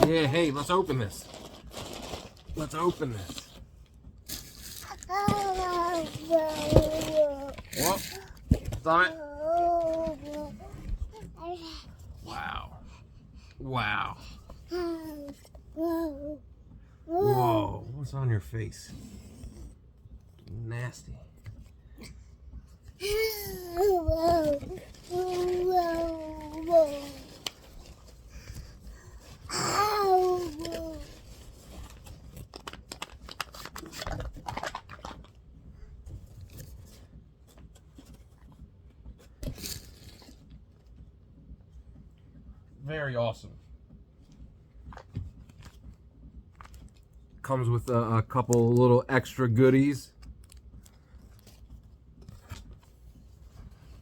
Yeah, hey, let's open this. Let's open this. Whoa. Stop it. Wow. Wow. Whoa. What's on your face? Nasty. Very awesome. Comes with a couple little extra goodies.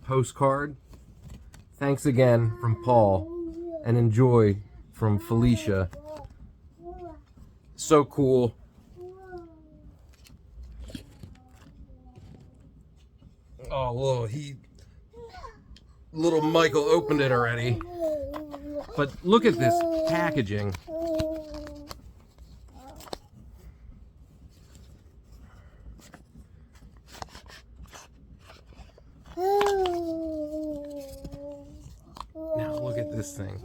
Postcard. Thanks again from Paul, and enjoy from Felicia. So cool. Oh, little Michael opened it already. But look at this packaging. Now look at this thing.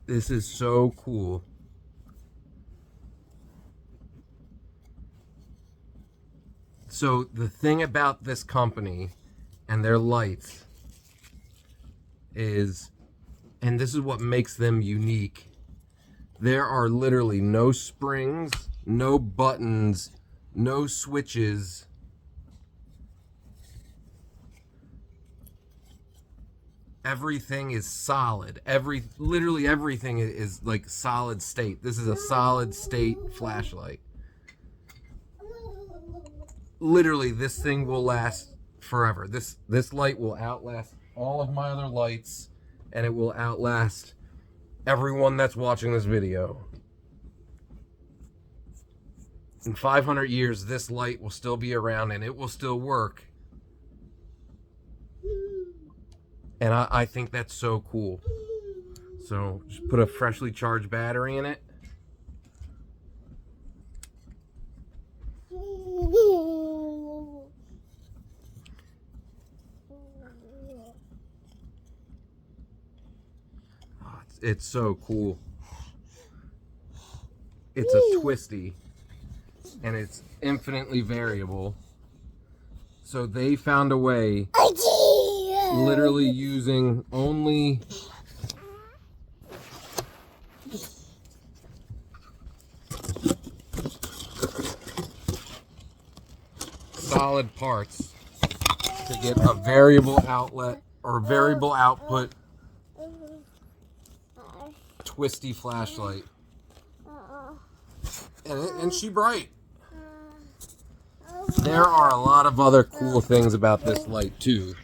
This is so cool. So the thing about this company and their lights is, and this is what makes them unique, there are literally no springs, no buttons, no switches. Everything is solid. Literally everything is like solid state. This is a solid state flashlight. Literally, this thing will last forever. This light will outlast all of my other lights, and it will outlast everyone that's watching this video. In 500 years, this light will still be around and it will still work. And I think that's so cool. So just put a freshly charged battery in it. Oh, it's so cool. It's a twisty, and it's infinitely variable. So they found a way, literally using only solid parts to get a variable outlet or variable output twisty flashlight. And she bright. There are a lot of other cool things about this light too.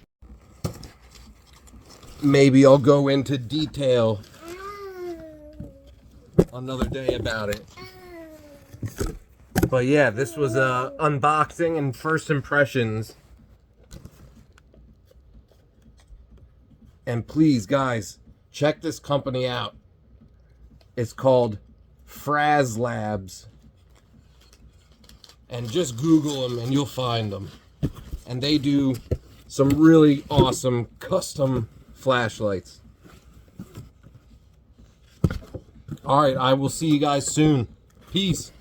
Maybe I'll go into detail another day about it. But yeah, this was a unboxing and first impressions. And please, guys, check this company out. It's called FrazLabs. And just Google them and you'll find them. And they do some really awesome custom flashlights. All right, I will see you guys soon. Peace.